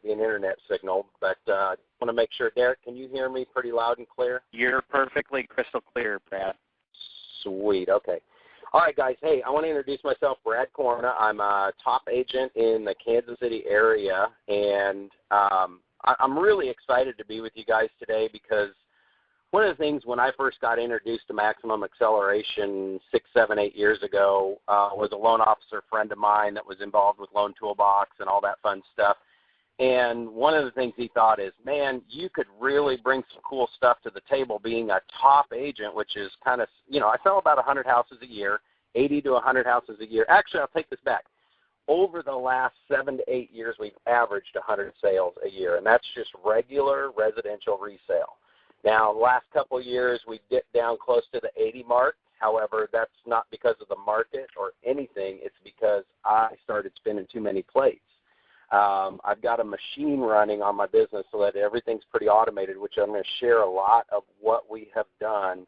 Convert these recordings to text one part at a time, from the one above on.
be an internet signal, but I want to make sure. Derek, can you hear me pretty loud and clear? You're perfectly crystal clear, Brad. Sweet. Okay. All right, guys. Hey, I want to introduce myself, Brad Korn. I'm a top agent in the Kansas City area, and I'm really excited to be with you guys today because one of the things when I first got introduced to maximum acceleration 6, 7, 8 years ago was a loan officer friend of mine that was involved with Loan Toolbox and all that fun stuff. And one of the things he thought is, man, you could really bring some cool stuff to the table being a top agent, which is kind of, I sell about 100 houses a year, 80 to 100 houses a year. Actually, I'll take this back. Over the last 7 to 8 years, we've averaged 100 sales a year, and that's just regular residential resale. Now, the last couple of years, we dipped down close to the 80 mark. However, that's not because of the market or anything. It's because I started spinning too many plates. I've got a machine running on my business so that everything's pretty automated, which I'm going to share a lot of what we have done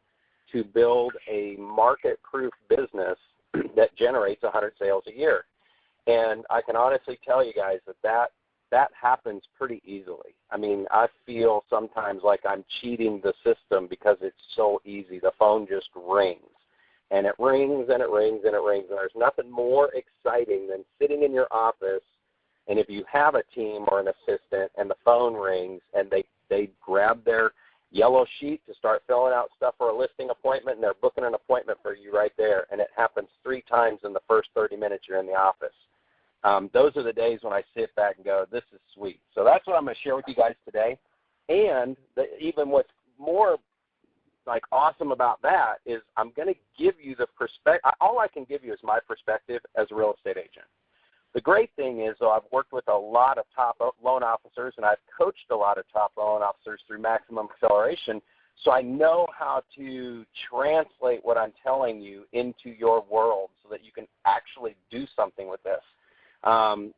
to build a market-proof business that generates 100 sales a year. And I can honestly tell you guys that happens pretty easily. I mean, I feel sometimes like I'm cheating the system because it's so easy. The phone just rings, and it rings, and it rings, and it rings. And there's nothing more exciting than sitting in your office, and if you have a team or an assistant and the phone rings and they grab their yellow sheet to start filling out stuff for a listing appointment, and they're booking an appointment for you right there, and it happens 3 times in the first 30 minutes you're in the office. Those are the days when I sit back and go, this is sweet. So that's what I'm going to share with you guys today. And even what's more like awesome about that is I'm going to give you the perspective. All I can give you is my perspective as a real estate agent. The great thing is, though, I've worked with a lot of top loan officers, and I've coached a lot of top loan officers through maximum acceleration, so I know how to translate what I'm telling you into your world so that you can actually do something with this.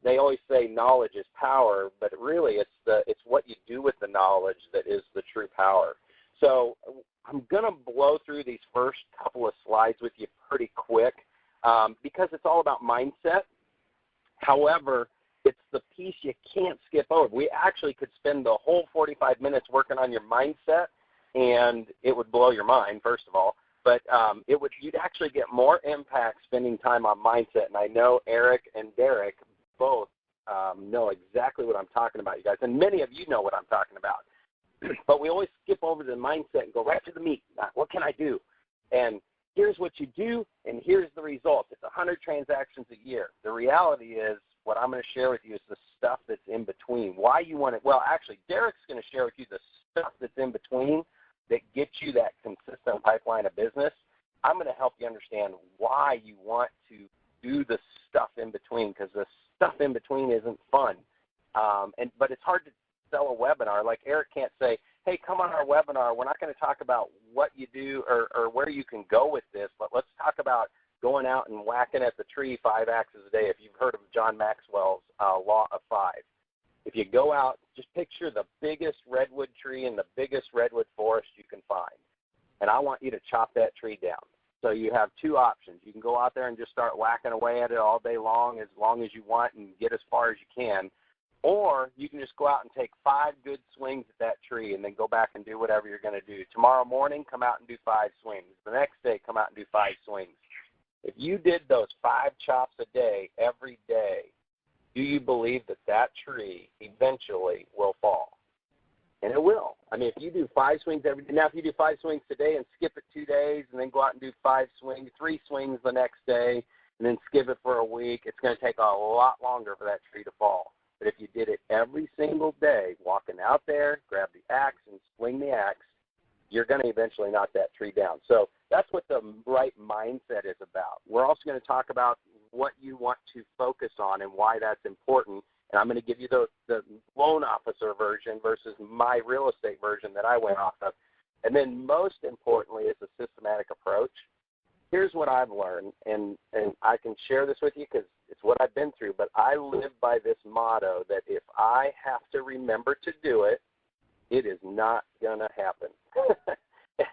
They always say knowledge is power, but really it's what you do with the knowledge that is the true power. So I'm going to blow through these first couple of slides with you pretty quick because it's all about mindset. However, it's the piece you can't skip over. We actually could spend the whole 45 minutes working on your mindset, and it would blow your mind, first of all. But you'd actually get more impact spending time on mindset. And I know Eric and Derek both know exactly what I'm talking about, you guys. And many of you know what I'm talking about. But we always skip over the mindset and go right to the meat. What can I do? And here's what you do, and here's the result. It's 100 transactions a year. The reality is what I'm going to share with you is the stuff that's in between. Why you want it. Well, actually, Derek's going to share with you the stuff that's in between that gets you that consistent pipeline of business. I'm going to help you understand why you want to do the stuff in between, because the stuff in between isn't fun. But it's hard to sell a webinar. Like Eric can't say, hey, come on our webinar. We're not going to talk about what you do or where you can go with this, but let's talk about going out and whacking at the tree 5 axes a day. If you've heard of John Maxwell's Law of 5. If you go out, just picture the biggest redwood tree in the biggest redwood forest you can find. And I want you to chop that tree down. So you have 2 options. You can go out there and just start whacking away at it all day long as you want and get as far as you can. Or you can just go out and take 5 good swings at that tree and then go back and do whatever you're going to do. Tomorrow morning, come out and do 5 swings. The next day, come out and do 5 swings. If you did those 5 chops a day, every day, do you believe that tree eventually will fall? And it will. I mean, if you do 5 swings every day, now if you do 5 swings today and skip it 2 days and then go out and do 5 swings, 3 swings the next day, and then skip it for a week, it's going to take a lot longer for that tree to fall. But if you did it every single day, walking out there, grab the axe and swing the axe, you're going to eventually knock that tree down. So that's what the right mindset is about. We're also going to talk about what you want to focus on and why that's important. And I'm going to give you the loan officer version versus my real estate version that I went off of. And then most importantly is a systematic approach. Here's what I've learned, and I can share this with you because it's what I've been through, but I live by this motto that if I have to remember to do it, it is not going to happen.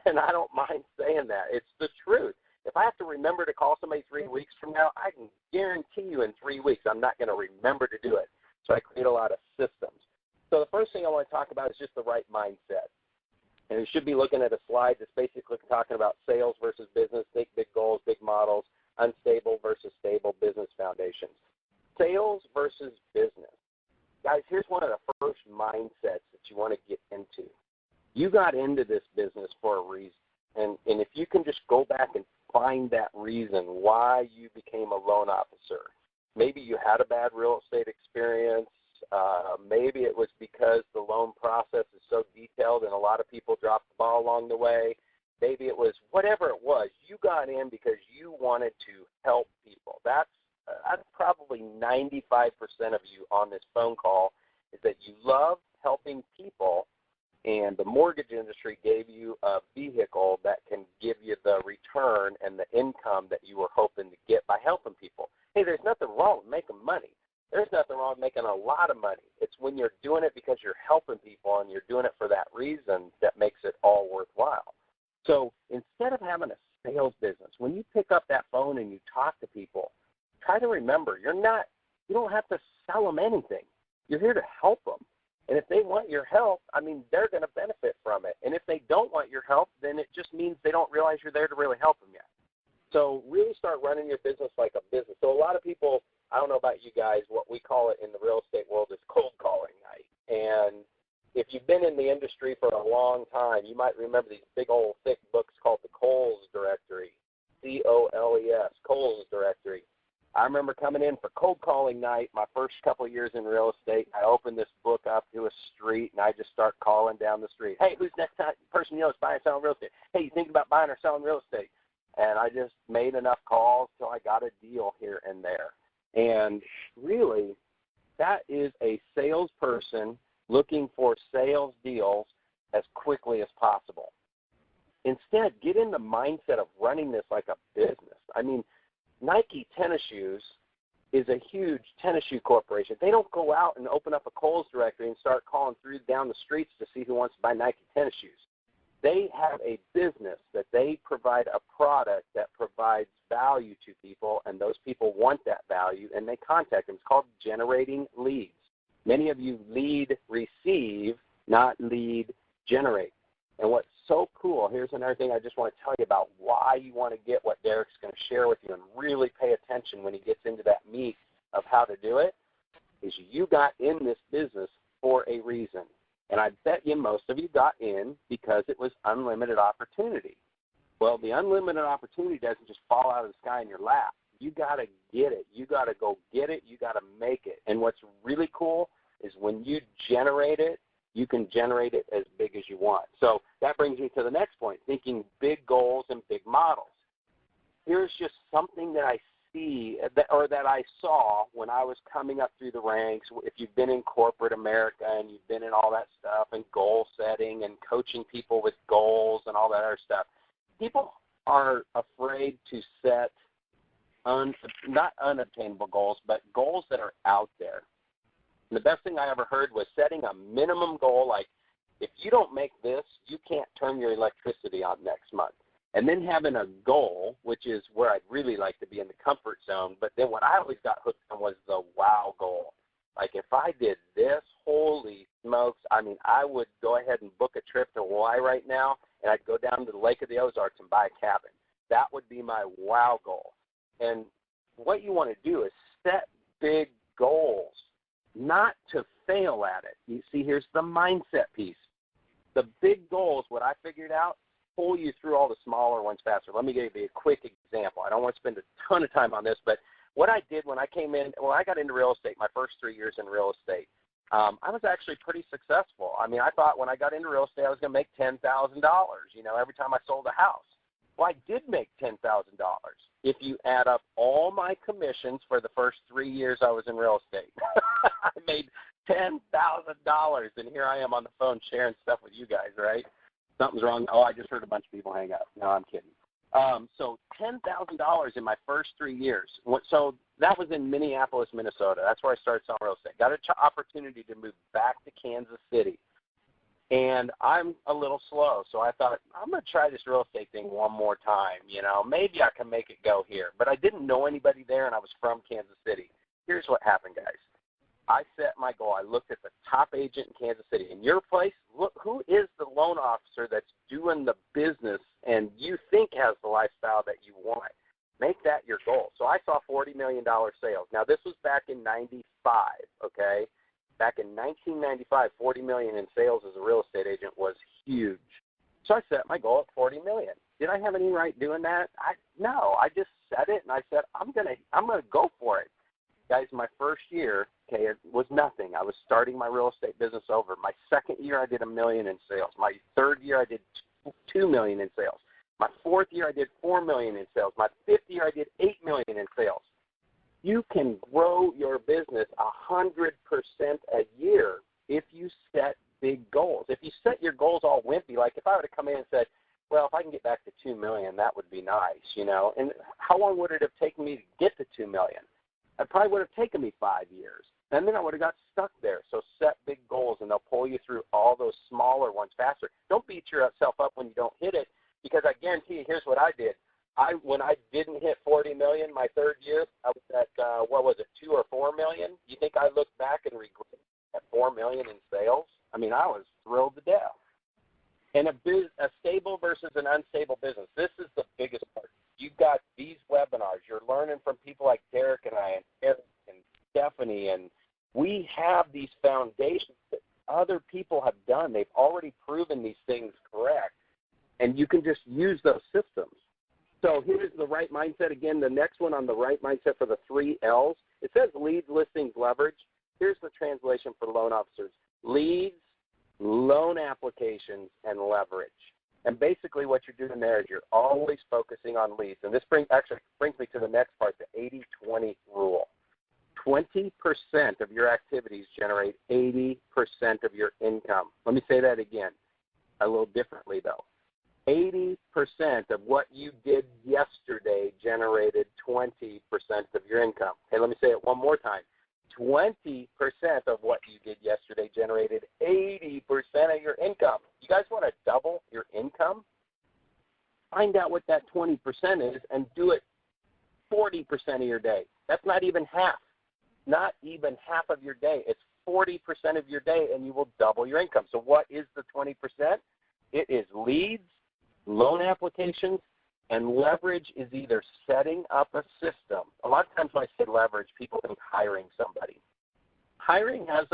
And I don't mind saying that. It's the truth. If I have to remember to call somebody 3 weeks from now, I can guarantee you in 3 weeks I'm not going to remember to do it. So I create a lot of systems. first thing I want to talk about is just the right mindset. And we should be looking at a slide that's basically talking about sales versus business, think big goals, big models, unstable versus stable business foundations. Sales versus business. Guys, here's one of the first mindsets that you want to get into. You got into this business for a reason. And if you can just go back and find that reason why you became a loan officer. Maybe you had a bad real estate experience. Maybe it was because the loan process is so detailed and a lot of people dropped the ball along the way. Maybe it was whatever it was. You got in because you wanted to help people. That's probably 95% of you on this phone call is that you love helping people, and the mortgage industry gave you a vehicle that can give you the return and the income that you were hoping to get by helping people. Hey, there's nothing wrong with making money. There's nothing wrong with making a lot of money. It's when you're doing it because you're helping people and you're doing it for that reason that makes it all worthwhile. So instead of having a sales business, when you pick up that phone and you talk to people, try to remember you don't have to sell them anything. You're here to help them. And if they want your help, they're going to benefit from it. And if they don't want your help, then it just means they don't realize you're there to really help them yet. So really start running your business like a business. So a lot of people, I don't know about you guys, what we call it in the real estate world is cold calling night. And if you've been in the industry for a long time, you might remember these big old thick books called the Coles Directory, C-O-L-E-S, Coles Directory. I remember coming in for cold calling night my first couple of years in real estate. I opened this book up to a street, and I just start calling down the street. Hey, who's next person you know is buying or selling real estate? Hey, you thinking about buying or selling real estate? And I just made enough calls till I got a deal here and there. And really, that is a salesperson looking for sales deals as quickly as possible. Instead, get in the mindset of running this like a business. Nike tennis shoes is a huge tennis shoe corporation. They don't go out and open up a Kohl's directory and start calling down the streets to see who wants to buy Nike tennis shoes. They have a business that they provide a product that provides value to people, and those people want that value, and they contact them. It's called generating leads. Many of you lead receive, not lead generate. And what's so cool, here's another thing I just want to tell you about why you want to get what Derek's going to share with you and really pay attention when he gets into that meat of how to do it, is you got in this business for a reason. And I bet you most of you got in because it was unlimited opportunity. Well, the unlimited opportunity doesn't just fall out of the sky in your lap. You got to get it. You got to go get it. You got to make it. And what's really cool is when you generate it, you can generate it as big as you want. So that brings me to the next point, thinking big goals and big models. Here's just something that I see that I saw when I was coming up through the ranks. If you've been in corporate America and you've been in all that stuff and goal setting and coaching people with goals and all that other stuff, people are afraid to set not unobtainable goals, but goals that are out there. And the best thing I ever heard was setting a minimum goal, like if you don't make this, you can't turn your electricity on next month. And then having a goal, which is where I'd really like to be in the comfort zone. But then what I always got hooked on was the wow goal. Like if I did this, holy smokes, I would go ahead and book a trip to Hawaii right now, and I'd go down to the Lake of the Ozarks and buy a cabin. That would be my wow goal. And what you want to do is set big goals, not to fail at it. You see, here's the mindset piece. The big goals, what I figured out, pull you through all the smaller ones faster. Let me give you a quick example. I don't want to spend a ton of time on this, but what I did when I got into real estate, my first 3 years in real estate, I was actually pretty successful. I thought when I got into real estate, I was going to make $10,000, every time I sold a house. Well, I did make $10,000 if you add up all my commissions for the first 3 years I was in real estate. I made $10,000, and here I am on the phone sharing stuff with you guys, right? Something's wrong. Oh, I just heard a bunch of people hang up. No, I'm kidding. So $10,000 in my first 3 years. So that was in Minneapolis, Minnesota. That's where I started selling real estate. Got an opportunity to move back to Kansas City. And I'm a little slow, so I thought, I'm going to try this real estate thing one more time. Maybe I can make it go here. But I didn't know anybody there, and I was from Kansas City. Here's what happened, guys. I set my goal. I looked at the top agent in Kansas City. In your place, look, who is the loan officer that's doing the business and you think has the lifestyle that you want? Make that your goal. So I saw $40 million sales. Now, this was back in 95, okay? Back in 1995, $40 million in sales as a real estate agent was huge. So I set my goal at $40 million. Did I have any right doing that? No. I just set it, and I said, I'm gonna go for it. Guys, my first year, okay, it was nothing. I was starting my real estate business over. My second year, I did $1 million in sales. My third year, I did $2 million in sales. My fourth year, I did $4 million in sales. My fifth year, I did $8 million in sales. You can grow your business 100% a year if you set big goals. If you set your goals all wimpy, like if I were to come in and said, well, if I can get back to $2 million, that would be nice, you know. And how long would it have taken me to get to $2 million? It probably would have taken me 5 years. And then I would have got stuck there. So set big goals, and they'll pull you through all those smaller ones faster. Don't beat yourself up when you don't hit it, because I guarantee you, here's what I did. When I didn't hit $40 million my third year, I was at, $2 or $4 million? You think I looked back and regret at $4 million in sales? I mean, I was thrilled to death. And a stable versus an unstable business, this is the biggest part. You've got these webinars. You're learning from people like Derek and I and Eric and Stephanie, and we have these foundations that other people have done. They've already proven these things correct, and you can just use those systems. So here's the right mindset. Again, the next one on the right mindset for the 3 L's. It says leads, listings, leverage. Here's the translation for loan officers. Leads, loan applications, and leverage. And basically what you're doing there is you're always focusing on leads. And this brings me to the next part, the 80-20 rule. 20% of your activities generate 80% of your income. Let me say that again, a little differently though. 80% of what you did yesterday generated 20% of your income. Okay, let me say it one more time. 20% of what you did yesterday generated 80% of your income. You guys want to double your income? Find out what that 20% is and do it 40% of your day. That's not even half. Not even half of your day. It's 40% of your day, and you will double your income. So what is the 20%? It is leads, loan applications, and leverage is either setting up a system. A lot of times when I say leverage, people think hiring somebody. Hiring has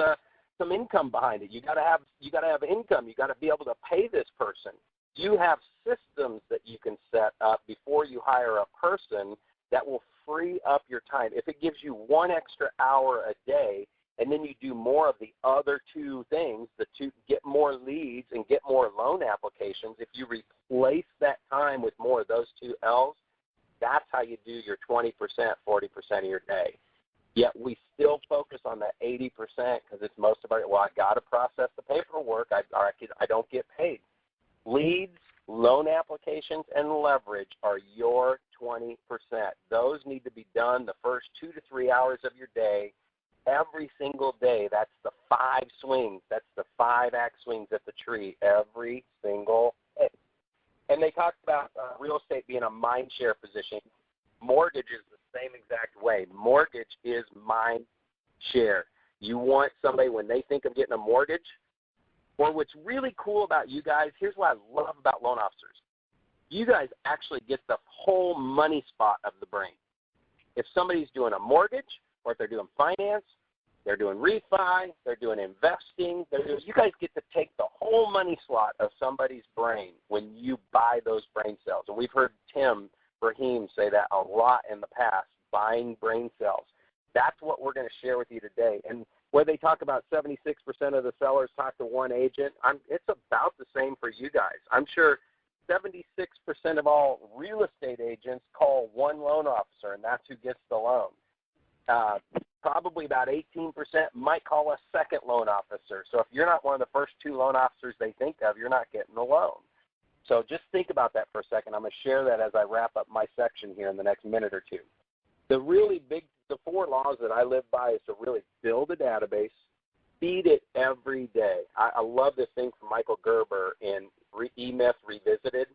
some income behind it. You got to have income. You got to be able to pay this person. You have systems that you can set up before you hire a person that will free up your time. If it gives you 1 extra hour a day, and then you do more of the other 2 things, get more leads and get more loan applications, if you replace that time with more of those 2 L's, that's how you do your 20%, 40% of your day. Yet we still focus on that 80% because it's most of our, well, I got to process the paperwork. I don't get paid. Leads, loan applications, and leverage are your 20%. Those need to be done the first 2 to 3 hours of your day. Every single day. That's the 5 swings. That's the 5 axe swings at the tree every single day. And they talked about real estate being a mind share position. Mortgage is the same exact way. Mortgage is mind share. You want somebody, when they think of getting a mortgage, or what's really cool about you guys, here's what I love about loan officers. You guys actually get the whole money spot of the brain. If somebody's doing a mortgage, or if they're doing finance, they're doing refi, they're doing investing, you guys get to take the whole money slot of somebody's brain when you buy those brain cells. And we've heard Tim Brahim say that a lot in the past, buying brain cells. That's what we're going to share with you today. And where they talk about 76% of the sellers talk to one agent, it's about the same for you guys. I'm sure 76% of all real estate agents call one loan officer, and that's who gets the loan. Probably about 18% might call a second loan officer. So if you're not one of the first 2 loan officers they think of, you're not getting the loan. So just think about that for a second. I'm going to share that as I wrap up my section here in the next minute or 2. The 4 laws that I live by is to really build a database, feed it every day. I love this thing from Michael Gerber in E-Myth Revisited.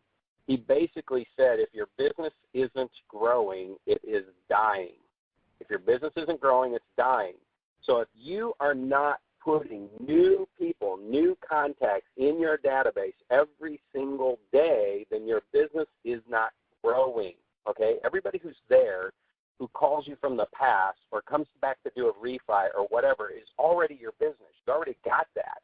He basically said if your business isn't growing, it is dying. If your business isn't growing, it's dying. So if you are not putting new people, new contacts in your database every single day, then your business is not growing, okay? Everybody who's there, who calls you from the past or comes back to do a refi or whatever is already your business. You already got that.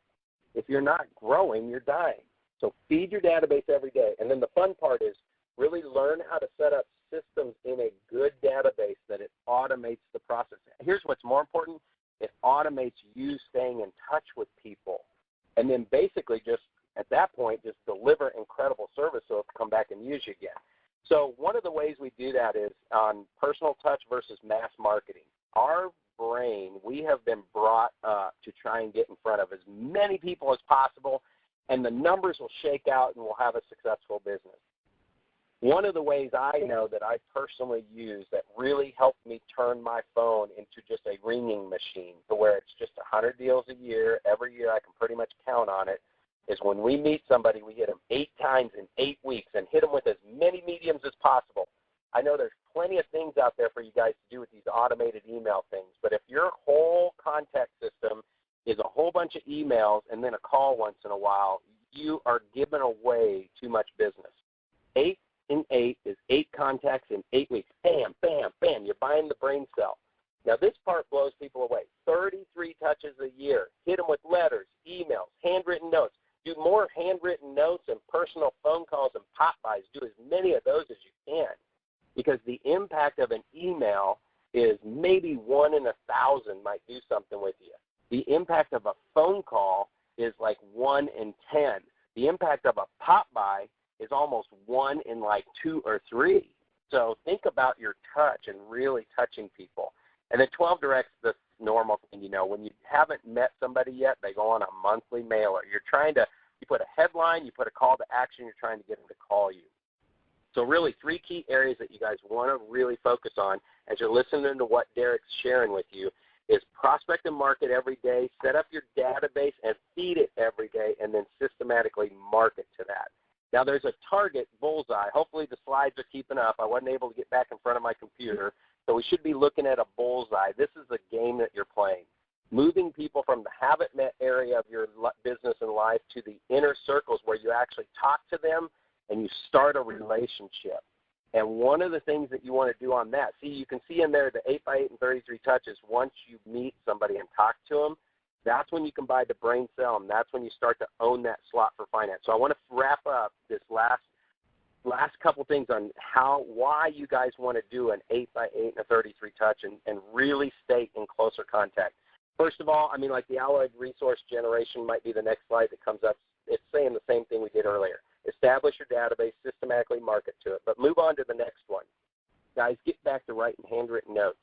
If you're not growing, you're dying. So feed your database every day. And then the fun part is really learn how to set up systems in a good database that it automates the process. Here's what's more important. It automates you staying in touch with people. And then basically just at that point, just deliver incredible service so it can come back and use you again. So one of the ways we do that is on personal touch versus mass marketing. Our brain, we have been brought up to try and get in front of as many people as possible, and the numbers will shake out and we'll have a successful business. One of the ways I know that I personally use that really helped me turn my phone into just a ringing machine to where it's just 100 deals a year. Every year I can pretty much count on it, is when we meet somebody, we hit them 8 times in 8 weeks and hit them with as many mediums as possible. I know there's plenty of things out there for you guys to do with these automated email things, but if your whole contact system is a whole bunch of emails and then a call once in a while, you are giving away too much business. 8 in 8 is 8 contacts in 8 weeks. Bam, bam, bam. You're buying the brain cell. Now, this part blows people away. 33 touches a year. Hit them with letters, emails, handwritten notes. Do more handwritten notes and personal phone calls and pop-bys. Do as many of those as you can, because the impact of an email is maybe 1 in 1,000 might do something with you. The impact of a phone call is like 1 in 10. The impact of a pop-by is almost 1 in like 2 or 3. So think about your touch and really touching people. And then 12 Direct's the normal thing, you know. When you haven't met somebody yet, they go on a monthly mailer. You put a headline, you put a call to action, you're trying to get them to call you. So really 3 key areas that you guys want to really focus on as you're listening to what Derek's sharing with you is prospect and market every day, set up your database and feed it every day, and then systematically market to that. Now there's a target bullseye. Hopefully the slides are keeping up. I wasn't able to get back in front of my computer, so we should be looking at a bullseye. This is a game that you're playing. Moving people from the haven't-met area of your business and life to the inner circles where you actually talk to them and you start a relationship. And one of the things that you want to do on that, see, you can see in there the 8x8 and 33 touches. Once you meet somebody and talk to them, that's when you can buy the brain cell, and that's when you start to own that slot for finance. So I want to wrap up this last couple things on why you guys want to do an 8x8 and a 33 touch and really stay in closer contact. First of all, I mean, like the alloyed resource generation might be the next slide that comes up. It's saying the same thing we did earlier. Establish your database, systematically market to it. But move on to the next one. Guys, get back to writing handwritten notes.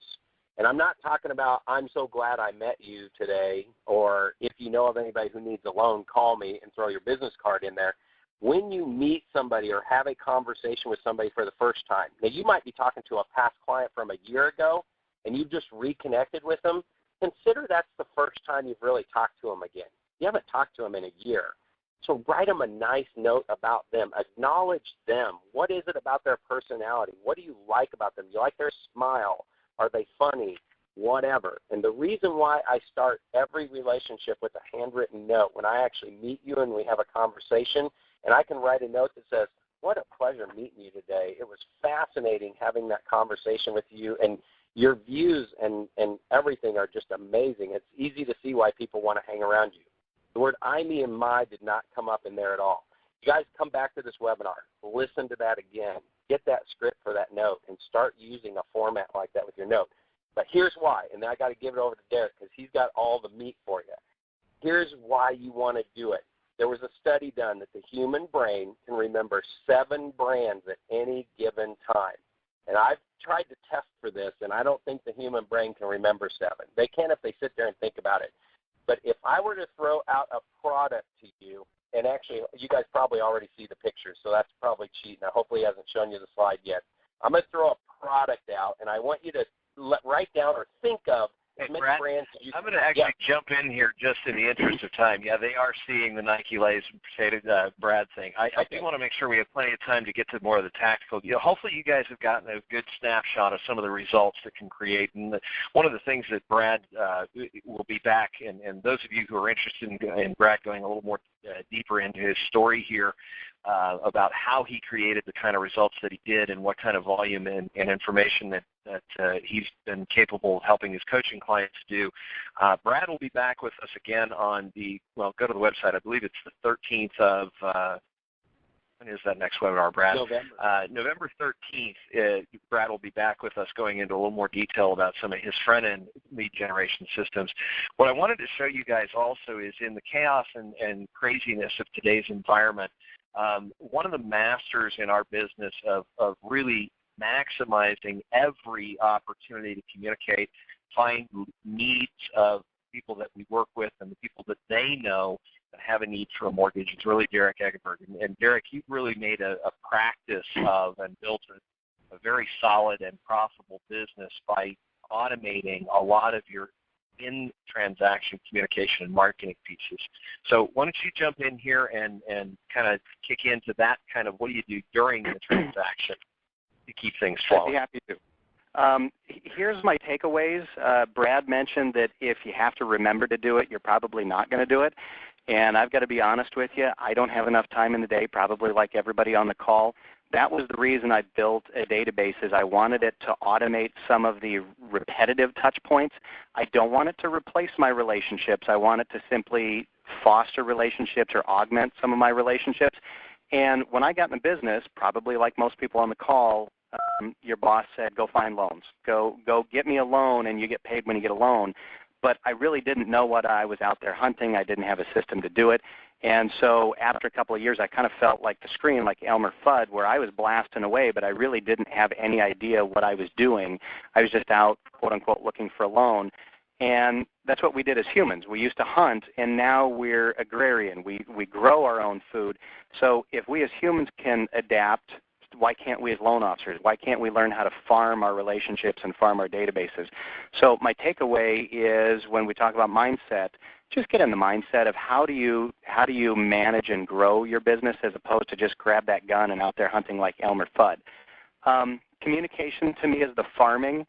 And I'm not talking about I'm so glad I met you today, or if you know of anybody who needs a loan, call me and throw your business card in there. When you meet somebody or have a conversation with somebody for the first time, now you might be talking to a past client from a year ago and you've just reconnected with them, consider that's the first time you've really talked to them again. You haven't talked to them in a year. So write them a nice note about them. Acknowledge them. What is it about their personality? What do you like about them? Do you like their smile? Are they funny? Whatever. And the reason why I start every relationship with a handwritten note, when I actually meet you and we have a conversation, and I can write a note that says, what a pleasure meeting you today. It was fascinating having that conversation with you, and your views and everything are just amazing. It's easy to see why people want to hang around you. The word I, me, and my did not come up in there at all. You guys come back to this webinar, listen to that again, get that script for that note, and start using a format like that with your note. But here's why, and then I got to give it over to Derek because he's got all the meat for you. Here's why you want to do it. There was a study done that the human brain can remember 7 brands at any given time. And I've tried to test for this, and I don't think the human brain can remember 7. They can if they sit there and think about it. But if I were to throw out a product to you, and actually you guys probably already see the picture, so that's probably cheating. Now, hopefully he hasn't shown you the slide yet. I'm going to throw a product out, and I want you to write down or think of Hey, Smith Brad, brand. I'm going to actually jump in here just in the interest of time. Yeah, they are seeing the Nike Lay's potato Brad thing. I do want to make sure we have plenty of time to get to more of the tactical. Hopefully you guys have gotten a good snapshot of some of the results that can create. And one of the things that Brad will be back, and those of you who are interested in Brad going a little more deeper into his story here, about how he created the kind of results that he did and what kind of volume and information that he's been capable of helping his coaching clients do. Brad will be back with us again on go to the website. I believe it's the 13th of, when is that next webinar, Brad? November 13th, Brad will be back with us going into a little more detail about some of his front-end lead generation systems. What I wanted to show you guys also is in the chaos and craziness of today's environment, one of the masters in our business of really maximizing every opportunity to communicate, find needs of people that we work with and the people that they know that have a need for a mortgage. It's really Derek Egeberg. And Derek, you've really made a practice of and built a very solid and profitable business by automating a lot of your in-transaction communication and marketing pieces. So why don't you jump in here and kind of kick into that kind of what do you do during the transaction to keep things flowing? I'd be happy to. Here's my takeaways. Brad mentioned that if you have to remember to do it, you're probably not going to do it. And I've got to be honest with you, I don't have enough time in the day, probably like everybody on the call. That was the reason I built a database, is I wanted it to automate some of the repetitive touch points. I don't want it to replace my relationships. I want it to simply foster relationships or augment some of my relationships. And when I got in the business, probably like most people on the call, your boss said, go find loans. Go get me a loan, and you get paid when you get a loan. But I really didn't know what I was out there hunting. I didn't have a system to do it. And so after a couple of years, I kind of felt like the screen, like Elmer Fudd, where I was blasting away, but I really didn't have any idea what I was doing. I was just out, quote unquote, looking for a loan. And that's what we did as humans. We used to hunt, and now we're agrarian. We grow our own food. So if we as humans can adapt, why can't we as loan officers? Why can't we learn how to farm our relationships and farm our databases? So my takeaway is when we talk about mindset, just get in the mindset of how do you manage and grow your business as opposed to just grab that gun and out there hunting like Elmer Fudd. Communication to me is the farming.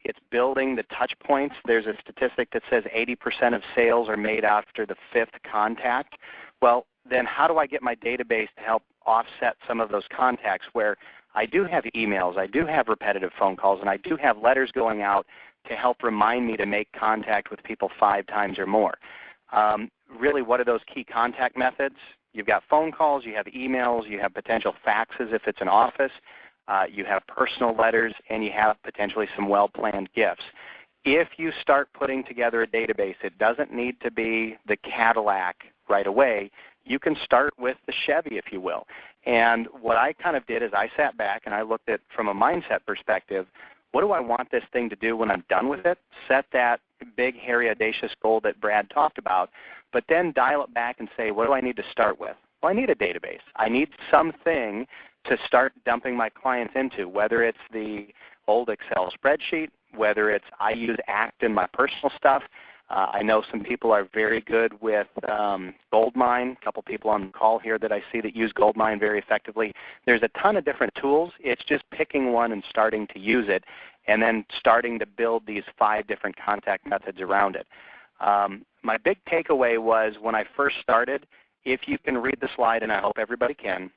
It's building the touch points. There's a statistic that says 80% of sales are made after the 5th contact. Well, then how do I get my database to help offset some of those contacts where I do have emails, I do have repetitive phone calls, and I do have letters going out to help remind me to make contact with people 5 times or more. Really, what are those key contact methods? You've got phone calls, you have emails, you have potential faxes if it's an office, you have personal letters, and you have potentially some well-planned gifts. If you start putting together a database, it doesn't need to be the Cadillac right away. You can start with the Chevy, if you will. And what I kind of did is I sat back and I looked at, from a mindset perspective, what do I want this thing to do when I'm done with it? Set that big, hairy, audacious goal that Brad talked about, but then dial it back and say, what do I need to start with? Well, I need a database. I need something to start dumping my clients into, whether it's the old Excel spreadsheet, whether it's I use ACT in my personal stuff. I know some people are very good with Goldmine, a couple people on the call here that I see that use Goldmine very effectively. There's a ton of different tools. It's just picking one and starting to use it and then starting to build these 5 different contact methods around it. My big takeaway was when I first started, if you can read the slide, and I hope everybody can,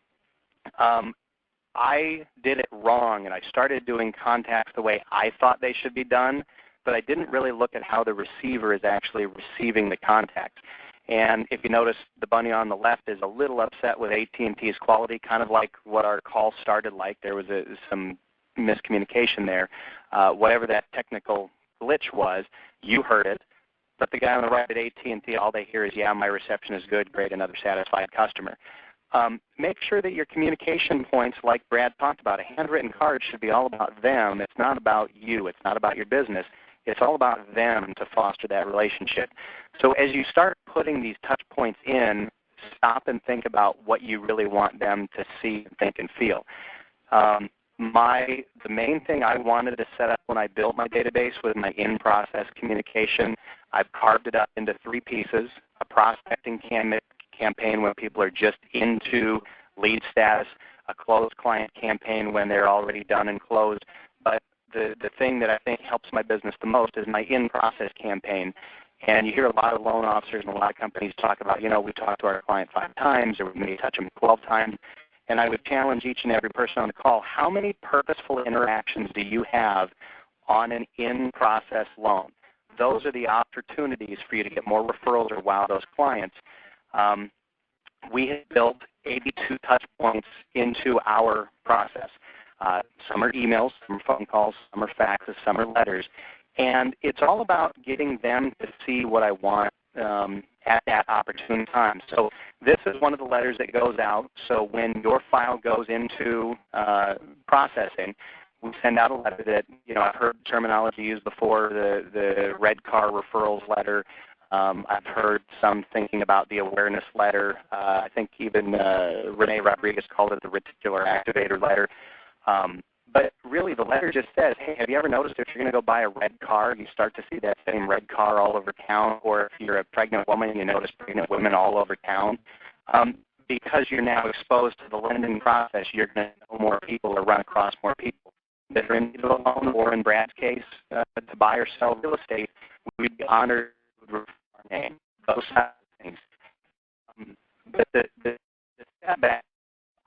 I did it wrong, and I started doing contacts the way I thought they should be done, but I didn't really look at how the receiver is actually receiving the contacts. And if you notice, the bunny on the left is a little upset with AT&T's quality, kind of like what our call started like. There was some miscommunication there. Whatever that technical glitch was, you heard it. But the guy on the right at AT&T, all they hear is, yeah, my reception is good, great, another satisfied customer. Make sure that your communication points, like Brad talked about, a handwritten card should be all about them. It's not about you. It's not about your business. It's all about them to foster that relationship. So as you start putting these touch points in, stop and think about what you really want them to see, think, and feel. The main thing I wanted to set up when I built my database was my in-process communication. I've carved it up into 3 pieces: a prospecting campaign when people are just into lead status, a closed client campaign when they're already done and closed. But the thing that I think helps my business the most is my in-process campaign. And you hear a lot of loan officers and a lot of companies talk about, we talked to our client 5 times, or we may touch them 12 times. And I would challenge each and every person on the call, how many purposeful interactions do you have on an in-process loan? Those are the opportunities for you to get more referrals or wow those clients. We have built 82 touch points into our process. Some are emails, some are phone calls, some are faxes, some are letters. And it's all about getting them to see what I want at that opportune time. So this is one of the letters that goes out. So when your file goes into processing, we send out a letter that, I've heard terminology used before, the red car referrals letter. I've heard some thinking about the awareness letter. I think even Renee Rodriguez called it the reticular activator letter. But really the letter just says, hey, have you ever noticed if you're going to go buy a red car, you start to see that same red car all over town? Or if you're a pregnant woman and you notice pregnant women all over town? Because you're now exposed to the lending process, you're going to know more people or run across more people that are in need of a loan, or in Brad's case, to buy or sell real estate. We'd be honored with our name, those kinds of things. But the step back,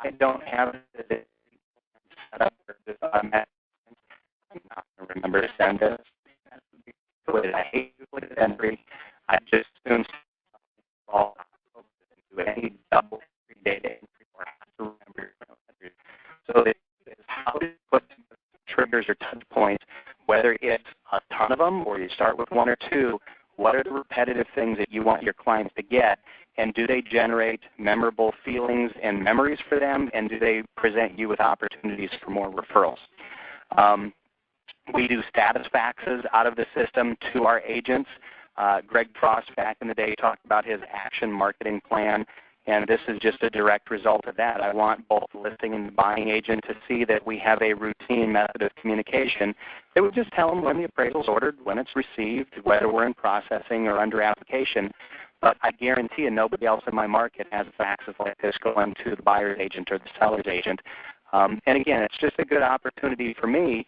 I don't have the set up for this automatic. I'm not going to remember to send this. I hate duplicate entry. I just assume all do any double data entry or have to remember your entry. So it's how to put triggers or touch points, whether it's a ton of them or you start with 1 or 2. What are the repetitive things that you want your clients to get, and do they generate memorable feelings and memories for them, and do they present you with opportunities for more referrals? We do status faxes out of the system to our agents. Greg Frost back in the day talked about his action marketing plan, and this is just a direct result of that. I want both the listing and the buying agent to see that we have a routine method of communication that would just tell them when the appraisal is ordered, when it's received, whether we're in processing or under application. But I guarantee you nobody else in my market has faxes like this going to the buyer's agent or the seller's agent. And again, it's just a good opportunity for me.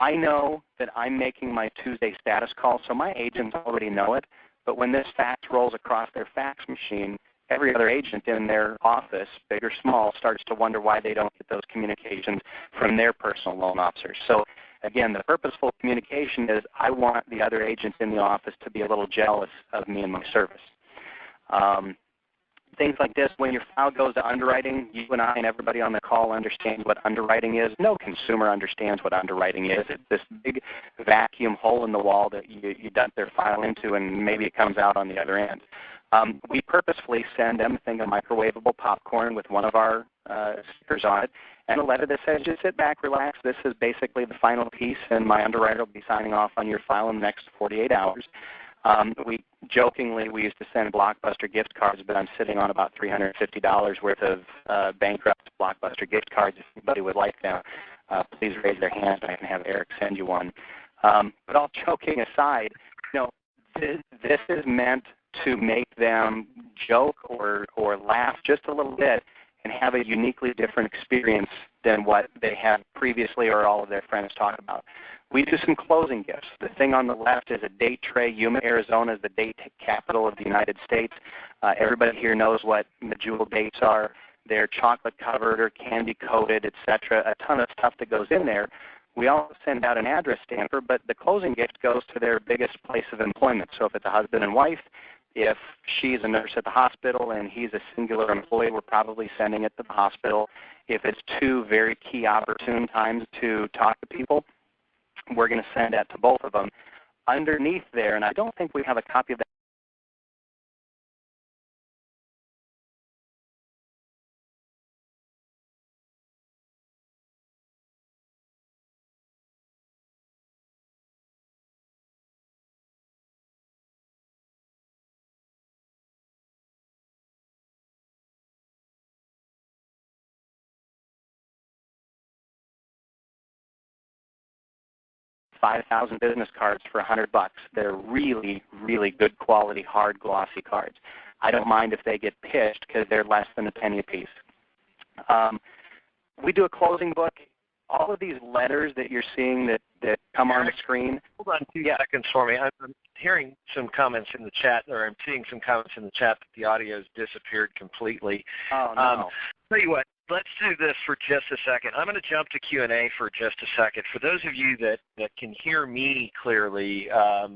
I know that I'm making my Tuesday status call, so my agents already know it. But when this fax rolls across their fax machine, every other agent in their office, big or small, starts to wonder why they don't get those communications from their personal loan officers. So again, the purposeful communication is I want the other agents in the office to be a little jealous of me and my service. Things like this, when your file goes to underwriting, you and I and everybody on the call understands what underwriting is. No consumer understands what underwriting is. It's this big vacuum hole in the wall that you dump their file into, and maybe it comes out on the other end. We purposefully send them a thing of microwavable popcorn with one of our stickers on it, and a letter that says, just sit back, relax. This is basically the final piece, and my underwriter will be signing off on your file in the next 48 hours. We used to send Blockbuster gift cards, but I'm sitting on about $350 worth of bankrupt Blockbuster gift cards. If anybody would like them, please raise their hand and I can have Eric send you one. But all joking aside, this is meant to make them joke or laugh just a little bit and have a uniquely different experience than what they had previously or all of their friends talk about. We do some closing gifts. The thing on the left is a date tray. Yuma, Arizona is the date capital of the United States. Everybody here knows what the jewel dates are. They're chocolate covered or candy coated, etc. A ton of stuff that goes in there. We also send out an address stamper, but the closing gift goes to their biggest place of employment. So if it's a husband and wife, if she's a nurse at the hospital and he's a singular employee, we're probably sending it to the hospital. If it's 2 very key opportune times to talk to people, we're going to send that to both of them. Underneath there, and I don't think we have a copy of that 5,000 business cards for $100. They're really, really good quality, hard, glossy cards. I don't mind if they get pitched because they're less than a penny a piece. We do a closing book. All of these letters that you're seeing that come on the screen. Hold on 2 seconds for me. I'm hearing some comments in the chat, or I'm seeing some comments in the chat that the audio's disappeared completely. Oh, no. Tell you what, let's do this for just a second. I'm going to jump to Q&A for just a second. For those of you that can hear me clearly, I've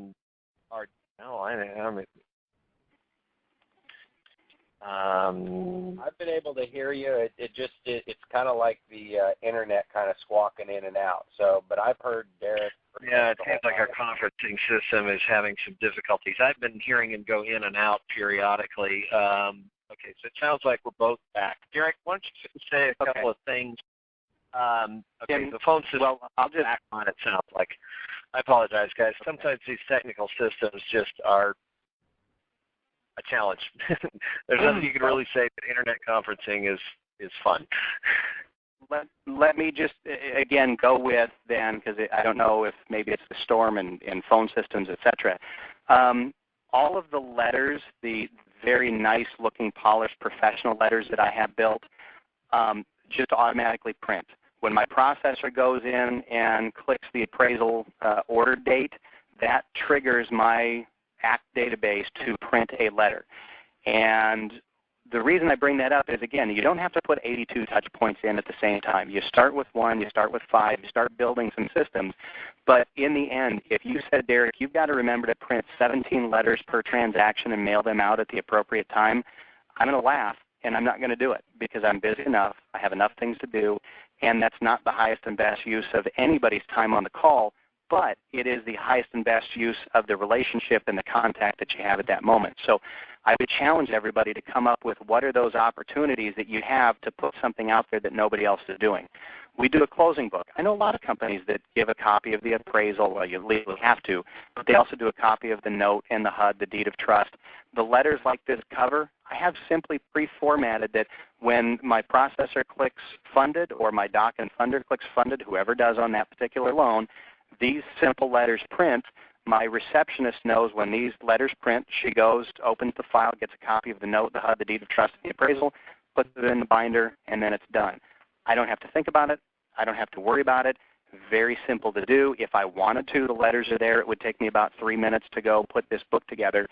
been able to hear you. It's kind of like the internet kind of squawking in and out. So, but I've heard Derek. Yeah, it seems like our conferencing system is having some difficulties. I've been hearing him go in and out periodically. Okay, so it sounds like we're both back. Derek, why don't you say a couple of things? Okay, the phone system. Well, I'll just back on. It sounds like. I apologize, guys. Sometimes these technical systems just are a challenge. There's nothing you can really say, but internet conferencing is fun. Let me just, again, go with then, because I don't know if maybe it's the storm and phone systems, etc. All of the letters, the very nice-looking, polished, professional letters that I have built, just automatically print. When my processor goes in and clicks the appraisal order date, that triggers my ACT database to print a letter. And the reason I bring that up is, again, you don't have to put 82 touch points in at the same time. You start with 1, you start with 5, you start building some systems. But in the end, if you said, Derek, you've got to remember to print 17 letters per transaction and mail them out at the appropriate time, I'm going to laugh, and I'm not going to do it because I'm busy enough, I have enough things to do, and that's not the highest and best use of anybody's time on the call, but it is the highest and best use of the relationship and the contact that you have at that moment. So I would challenge everybody to come up with what are those opportunities that you have to put something out there that nobody else is doing. We do a closing book. I know a lot of companies that give a copy of the appraisal. Well, you legally have to, but they also do a copy of the note and the HUD, the deed of trust. The letters like this cover, I have simply pre-formatted that when my processor clicks funded or my doc and funder clicks funded, whoever does on that particular loan, these simple letters print. My receptionist knows when these letters print, she goes, opens the file, gets a copy of the note, the HUD, the deed of trust, the appraisal, puts it in the binder, and then it's done. I don't have to think about it. I don't have to worry about it. Very simple to do. If I wanted to, the letters are there. It would take me about 3 minutes to go put this book together.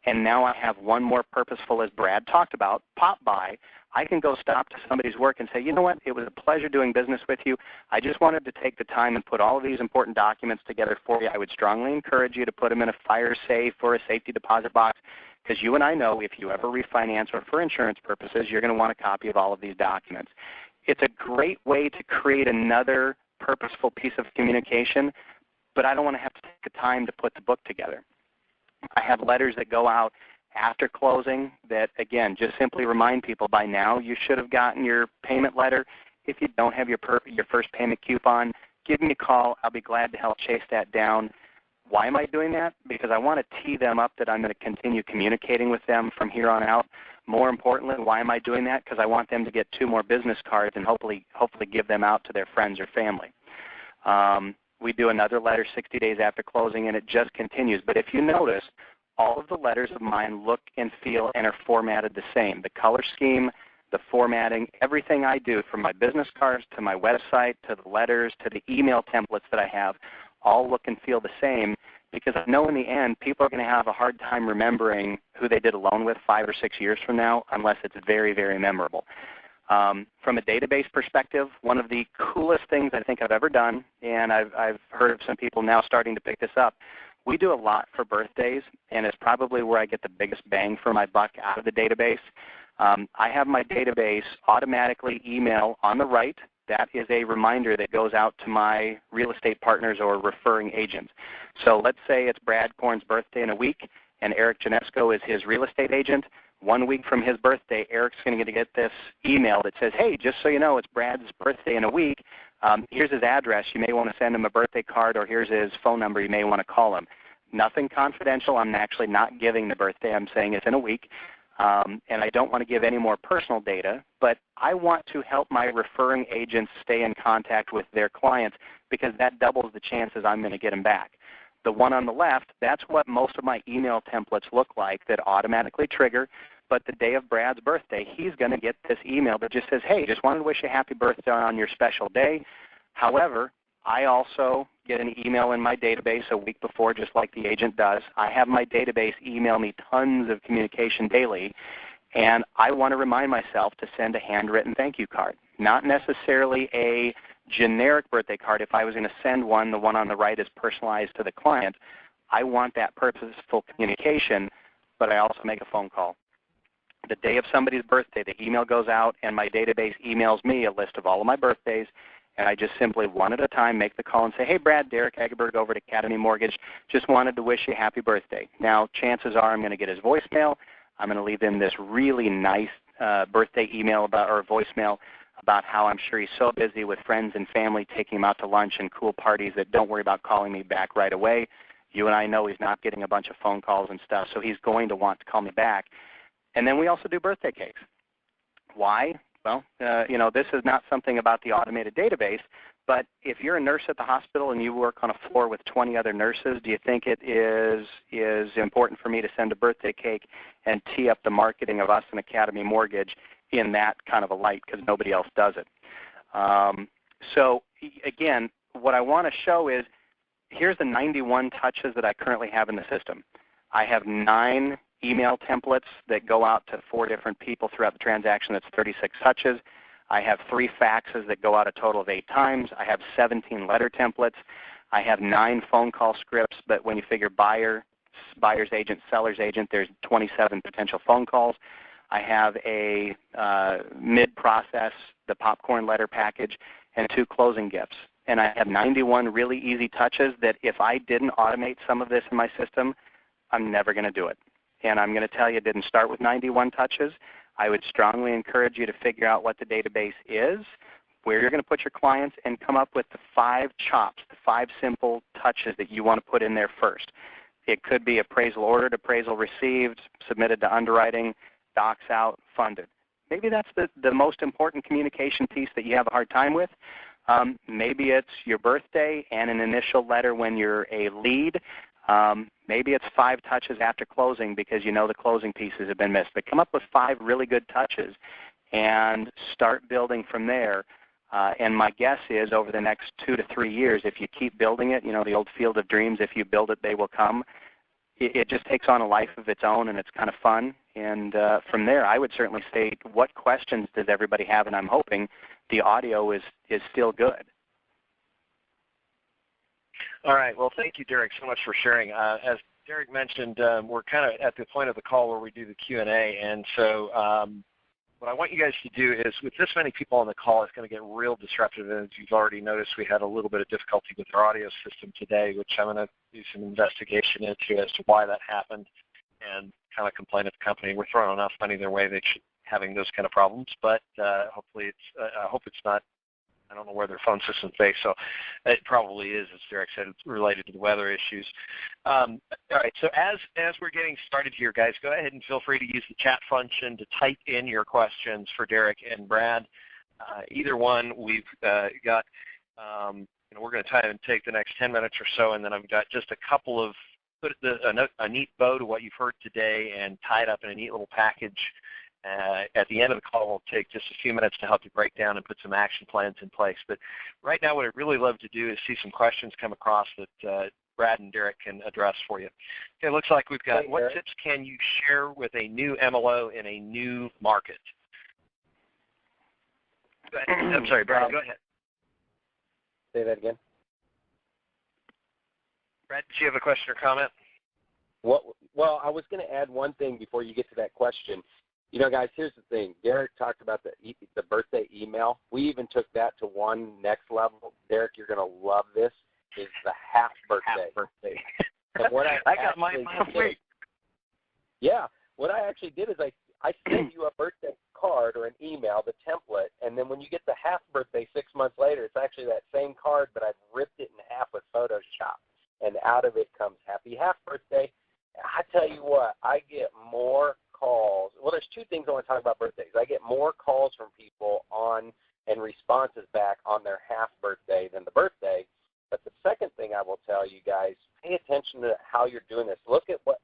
And now I have one more purposeful, as Brad talked about, pop by. I can go stop to somebody's work and say, you know what, it was a pleasure doing business with you. I just wanted to take the time and put all of these important documents together for you. I would strongly encourage you to put them in a fire safe or a safety deposit box, because you and I know if you ever refinance or for insurance purposes, you're going to want a copy of all of these documents. It's a great way to create another purposeful piece of communication, but I don't want to have to take the time to put the book together. I have letters that go out after closing that, again, just simply remind people by now you should have gotten your payment letter. If you don't have your first payment coupon, give me a call. I'll be glad to help chase that down. Why am I doing that? Because I want to tee them up that I'm going to continue communicating with them from here on out. More importantly, why am I doing that? Because I want them to get 2 more business cards and hopefully give them out to their friends or family. We do another letter 60 days after closing, and it just continues. But if you notice, all of the letters of mine look and feel and are formatted the same. The color scheme, the formatting, everything I do, from my business cards to my website to the letters to the email templates that I have, all look and feel the same, because I know in the end people are going to have a hard time remembering who they did a loan with 5 or 6 years from now unless it's very, very memorable. From a database perspective, one of the coolest things I think I've ever done, and I've heard of some people now starting to pick this up, we do a lot for birthdays, and it's probably where I get the biggest bang for my buck out of the database. I have my database automatically email on the right. That is a reminder that goes out to my real estate partners or referring agents. So let's say it's Brad Korn's birthday in a week, and Eric Janesco is his real estate agent. 1 week from his birthday, Eric's going to get this email that says, hey, just so you know, it's Brad's birthday in a week. Here's his address. You may want to send him a birthday card, or here's his phone number. You may want to call him. Nothing confidential. I'm actually not giving the birthday. I'm saying it's in a week. and I don't want to give any more personal data, but I want to help my referring agents stay in contact with their clients because that doubles the chances I'm going to get them back. The one on the left, that's what most of my email templates look like that automatically trigger. But the day of Brad's birthday, he's going to get this email that just says, hey, just wanted to wish you a happy birthday on your special day. However, I also get an email in my database a week before, just like the agent does. I have my database email me tons of communication daily, and I want to remind myself to send a handwritten thank you card, not necessarily a generic birthday card. If I was going to send one, the one on the right is personalized to the client. I want that purposeful communication, but I also make a phone call. The day of somebody's birthday, the email goes out, and my database emails me a list of all of my birthdays, and I just simply one at a time make the call and say, hey, Brad, Derek Egeberg over at Academy Mortgage, just wanted to wish you a happy birthday. Now, chances are I'm going to get his voicemail. I'm going to leave him this really nice birthday email or voicemail about how I'm sure he's so busy with friends and family taking him out to lunch and cool parties that don't worry about calling me back right away. You and I know he's not getting a bunch of phone calls and stuff, so he's going to want to call me back. And then we also do birthday cakes. Why? Well, this is not something about the automated database, but if you're a nurse at the hospital and you work on a floor with 20 other nurses, do you think it is important for me to send a birthday cake and tee up the marketing of us and Academy Mortgage in that kind of a light because nobody else does it? So again, what I want to show is here's the 91 touches that I currently have in the system. I have 9 email templates that go out to 4 different people throughout the transaction. That's 36 touches. I have 3 faxes that go out a total of 8 times. I have 17 letter templates. I have 9 phone call scripts, but when you figure buyer's agent, seller's agent, there's 27 potential phone calls. I have a mid-process, the popcorn letter package, and 2 closing gifts. And I have 91 really easy touches that if I didn't automate some of this in my system, I'm never going to do it. And I'm going to tell you it didn't start with 91 touches. I would strongly encourage you to figure out what the database is, where you're going to put your clients, and come up with the 5 chops, the 5 simple touches that you want to put in there first. It could be appraisal ordered, appraisal received, submitted to underwriting, docs out, funded. Maybe that's the most important communication piece that you have a hard time with. Maybe it's your birthday and an initial letter when you're a lead. Maybe it's 5 touches after closing because you know the closing pieces have been missed. But come up with 5 really good touches and start building from there. And my guess is over the next 2 to 3 years, if you keep building it, the old field of dreams, if you build it, they will come. It just takes on a life of its own, and it's kind of fun. And from there, I would certainly say, what questions does everybody have? And I'm hoping the audio is still good. All right. Well, thank you, Derek, so much for sharing. As Derek mentioned, we're kind of at the point of the call where we do the Q&A. And so what I want you guys to do is, with this many people on the call, it's going to get real disruptive. And as you've already noticed, we had a little bit of difficulty with our audio system today, which I'm going to do some investigation into as to why that happened and kind of complain at the company. We're throwing enough money their way, they should be having those kind of problems. But hopefully I hope it's not. I don't know where their phone system's based, so it probably is, as Derek said, it's related to the weather issues. All right, so as we're getting started here, guys, go ahead and feel free to use the chat function to type in your questions for Derek and Brad. Either one, we've got, we're going to try and take the next 10 minutes or so, and then I've got just a couple of, put a neat bow to what you've heard today and tie it up in a neat little package. At the end of the call, we'll take just a few minutes to help you break down and put some action plans in place. But right now, what I'd really love to do is see some questions come across that Brad and Derek can address for you. Okay, it looks like we've got, what tips can you share with a new MLO in a new market? Go ahead. I'm sorry, Brad, go ahead. Say that again. Brad, did you have a question or comment? Well, I was going to add one thing before you get to that question. Guys, here's the thing. Derek talked about the birthday email. We even took that to one next level. Derek, you're going to love this. Is the half birthday. And what I got mine last week. Yeah. What I actually did is I sent you a birthday card or an email, the template, and then when you get the half birthday 6 months later, it's actually that same card, but I've ripped it in half with Photoshop. And out of it comes happy half birthday. I tell you what, I get more calls. there's two things I want to talk about birthdays. I get more calls from people on and responses back on their half birthday than the birthday. But the second thing I will tell you guys, pay attention to how you're doing this. Look at what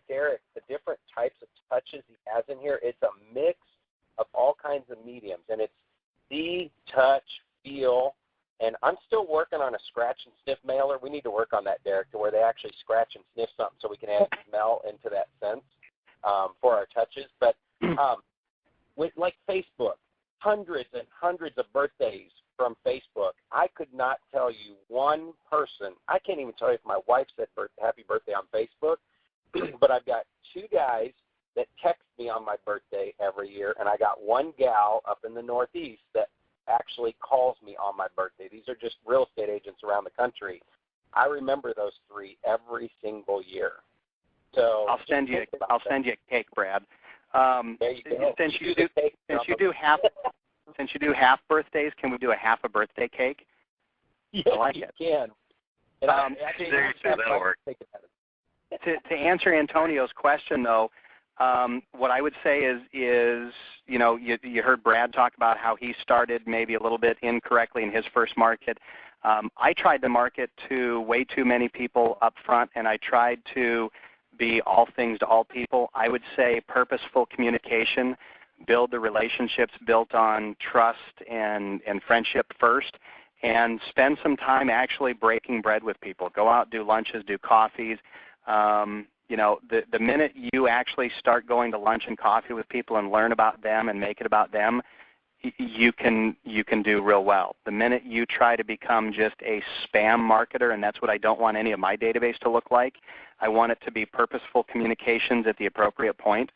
Derek, the different types of touches he has in here. It's a mix of all kinds of mediums, and it's see, touch, feel. And I'm still working on a scratch and sniff mailer. We need to work on that, Derek, to where they actually scratch and sniff something so we can add smell into that sense for our touches. But with like Facebook, hundreds and hundreds of birthdays from Facebook. I could not tell you one person. I can't even tell you if my wife said happy birthday on Facebook, but I've got two guys that text me on my birthday every year, and I got one gal up in the Northeast that actually calls me on my birthday. These are just real estate agents around the country. I remember those three every single year. So I'll send you a cake, Brad. There you go. Since you do half birthdays, can we do a half a birthday cake? Yeah, I like you it. can. That'll work. To answer Antonio's question, though, what I would say is you heard Brad talk about how he started maybe a little bit incorrectly in his first market. I tried to market to way too many people up front, and I tried to be all things to all people. I would say purposeful communication, build the relationships built on trust and friendship first, and spend some time actually breaking bread with people. Go out, do lunches, do coffees. The minute you actually start going to lunch and coffee with people and learn about them and make it about them, you can do real well. The minute you try to become just a spam marketer, and that's what I don't want any of my database to look like, I want it to be purposeful communications at the appropriate point.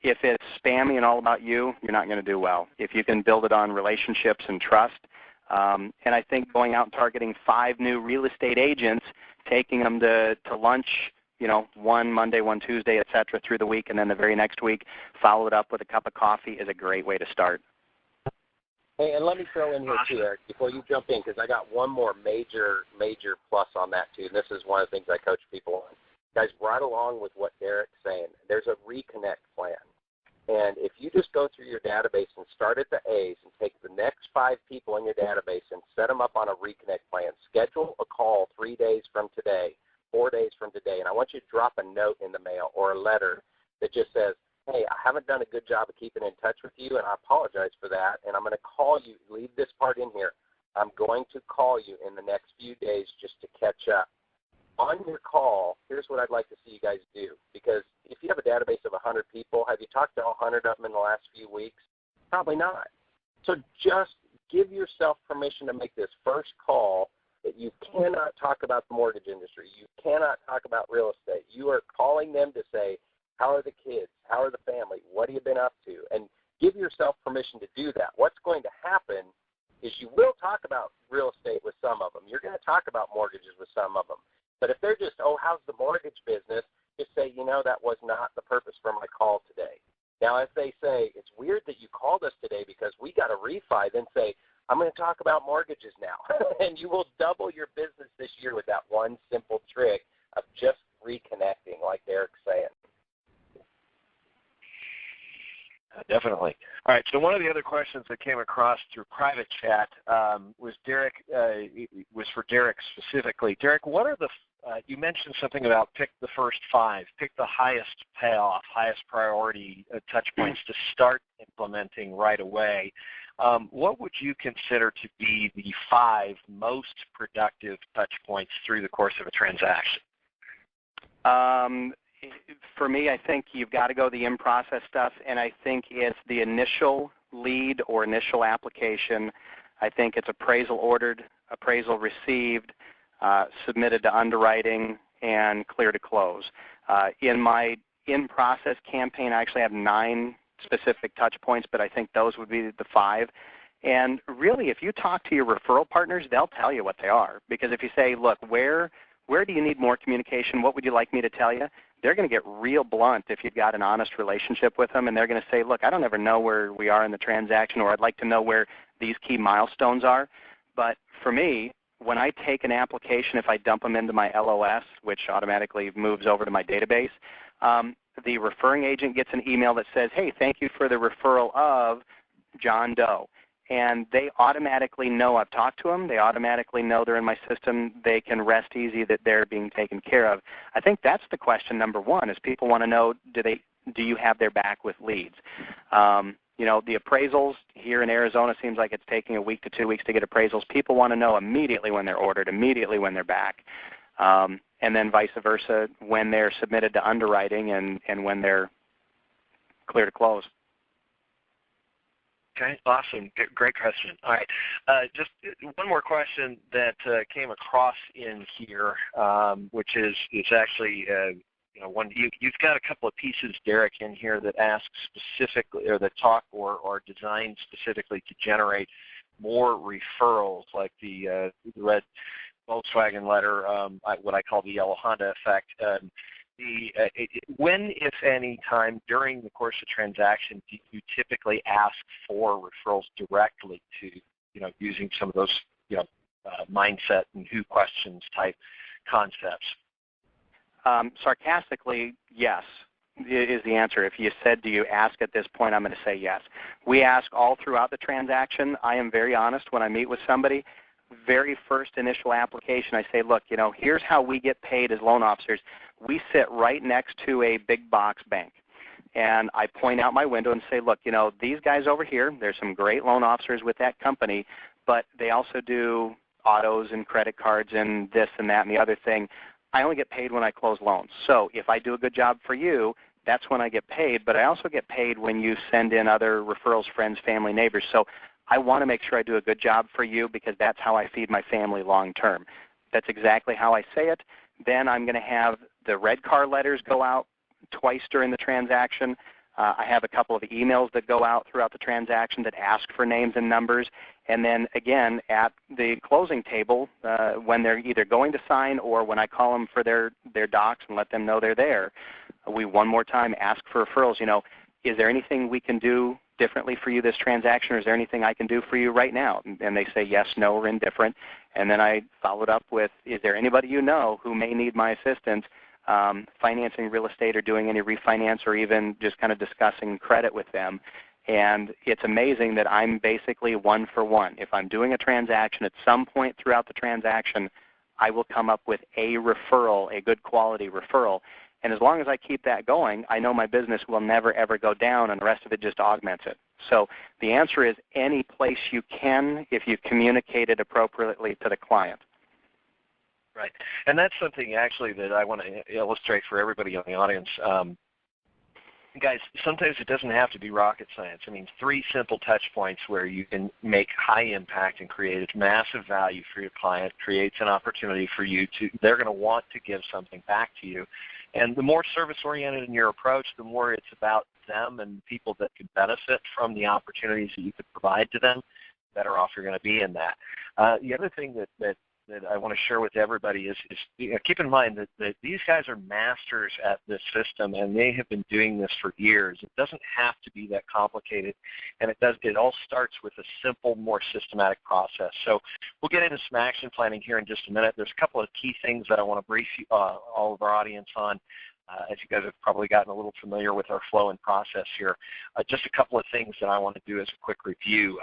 If it's spammy and all about you, you're not going to do well. If you can build it on relationships and trust, and I think going out and targeting 5 new real estate agents, taking them to lunch, one Monday, one Tuesday, et cetera, through the week, and then the very next week follow it up with a cup of coffee is a great way to start. Hey, and let me throw in here too, Eric, before you jump in, because I got one more major plus on that too, and this is one of the things I coach people on. Guys, right along with what Derek's saying, there's a reconnect plan. And if you just go through your database and start at the A's and take the next 5 people in your database and set them up on a reconnect plan, schedule a call 3 days from today, 4 days from today, and I want you to drop a note in the mail or a letter that just says, hey, I haven't done a good job of keeping in touch with you, and I apologize for that, and I'm going to call you. Leave this part in here. I'm going to call you in the next few days just to catch up. On your call, here's what I'd like to see you guys do, because if you have a database of 100 people, have you talked to all 100 of them in the last few weeks? Probably not. So just give yourself permission to make this first call that you cannot talk about the mortgage industry. You cannot talk about real estate. You are calling them to say, how are the kids? How are the family? What have you been up to? And give yourself permission to do that. What's going to happen is you will talk about real estate with some of them. You're going to talk about mortgages with some of them. But if they're just, oh, how's the mortgage business, just say, that was not the purpose for my call today. Now, if they say, it's weird that you called us today because we got a refi, then say, I'm going to talk about mortgages now. And you will double your business this year with that one simple trick of just reconnecting, like Derek's saying. Definitely. All right. So one of the other questions that came across through private chat was for Derek specifically. Derek, what are you mentioned something about pick the first 5, pick the highest payoff, highest priority touch points to start implementing right away. What would you consider to be the 5 most productive touch points through the course of a transaction? For me, I think you've got to go the in-process stuff, and I think it's the initial lead or initial application. I think it's appraisal ordered, appraisal received, submitted to underwriting, and clear to close. In my in-process campaign, I actually have 9 specific touch points, but I think those would be the 5. And really, if you talk to your referral partners, they'll tell you what they are. Because if you say, look, where do you need more communication? What would you like me to tell you? They're going to get real blunt if you've got an honest relationship with them, and they're going to say, look, I don't ever know where we are in the transaction, or I'd like to know where these key milestones are. But for me, when I take an application, if I dump them into my LOS, which automatically moves over to my database, the referring agent gets an email that says, hey, thank you for the referral of John Doe. And they automatically know I've talked to them. They automatically know they're in my system. They can rest easy that they're being taken care of. I think that's the question number one, is people want to know, do you have their back with leads? The appraisals here in Arizona seems like it's taking a week to 2 weeks to get appraisals. People want to know immediately when they're ordered, immediately when they're back, and then vice versa when they're submitted to underwriting and when they're clear to close. Okay, awesome. Great question. All right, just one more question that came across in here, which is actually one. You've got a couple of pieces, Derek, in here that ask specifically, or that talk or design specifically to generate more referrals, like the red Volkswagen letter, what I call the yellow Honda effect. When, if any time during the course of transaction, do you typically ask for referrals directly to, using some of those, mindset and who questions type concepts? Sarcastically, yes, is the answer. If you said, do you ask at this point, I'm going to say yes. We ask all throughout the transaction. I am very honest when I meet with somebody. Very first initial application, I say, look, here's how we get paid as loan officers. We sit right next to a big box bank. And I point out my window and say, look, these guys over here, there's some great loan officers with that company, but they also do autos and credit cards and this and that and the other thing. I only get paid when I close loans. So if I do a good job for you, that's when I get paid. But I also get paid when you send in other referrals, friends, family, neighbors. So I want to make sure I do a good job for you because that's how I feed my family long term. That's exactly how I say it. Then I'm going to have the red car letters go out twice during the transaction. I have a couple of emails that go out throughout the transaction that ask for names and numbers. And then again, at the closing table, when they're either going to sign or when I call them for their docs and let them know they're there, we one more time ask for referrals. Is there anything we can do differently for you this transaction, or is there anything I can do for you right now? And they say yes, no, or indifferent. And then I followed up with, is there anybody you know who may need my assistance financing real estate or doing any refinance or even just kind of discussing credit with them? And it's amazing that I'm basically one for one. If I'm doing a transaction, at some point throughout the transaction, I will come up with a referral, a good quality referral. And as long as I keep that going, I know my business will never, ever go down, and the rest of it just augments it. So the answer is any place you can if you communicate it appropriately to the client. Right. And that's something actually that I want to illustrate for everybody in the audience. Guys, sometimes it doesn't have to be rocket science. I mean, 3 simple touch points where you can make high impact and create massive value for your client creates an opportunity for you to, they're going to want to give something back to you. And the more service-oriented in your approach, the more it's about them and people that could benefit from the opportunities that you could provide to them, the better off you're going to be in that. The other thing that I want to share with everybody is keep in mind that these guys are masters at this system, and they have been doing this for years. It doesn't have to be that complicated, and it all starts with a simple, more systematic process. So we'll get into some action planning here in just a minute. There's a couple of key things that I want to brief you, all of our audience on. As you guys have probably gotten a little familiar with our flow and process here. Just a couple of things that I want to do as a quick review.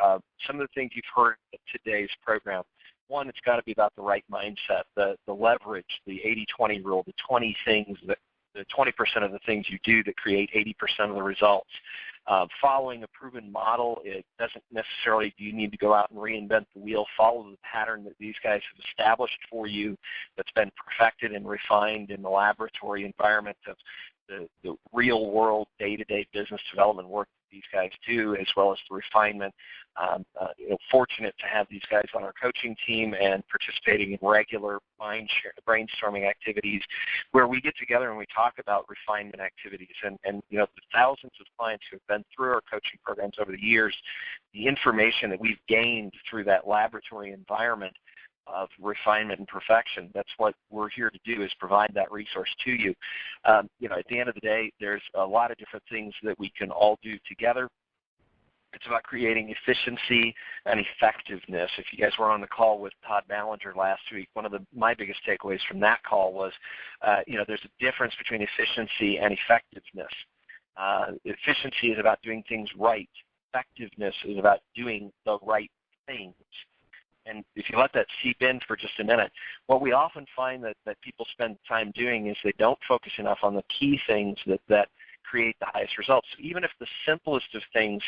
Some of the things you've heard in today's program. One, it's got to be about the right mindset, the leverage, the 80-20 rule, the 20 things that the 20% of the things you do that create 80% of the results. Following a proven model, it doesn't necessarily do you need to go out and reinvent the wheel. Follow the pattern that these guys have established for you that's been perfected and refined in the laboratory environment of the real world day-to-day business development work that these guys do, as well as the refinement. Fortunate to have these guys on our coaching team and participating in regular brainstorming activities where we get together and we talk about refinement activities. And the thousands of clients who have been through our coaching programs over the years, the information that we've gained through that laboratory environment of refinement and perfection. That's what we're here to do, is provide that resource to you. At the end of the day, there's a lot of different things that we can all do together. It's about creating efficiency and effectiveness. If you guys were on the call with Todd Ballinger last week, one of my biggest takeaways from that call was, there's a difference between efficiency and effectiveness. Efficiency is about doing things right. Effectiveness is about doing the right things. And if you let that seep in for just a minute, what we often find that people spend time doing is they don't focus enough on the key things that create the highest results. So even if the simplest of things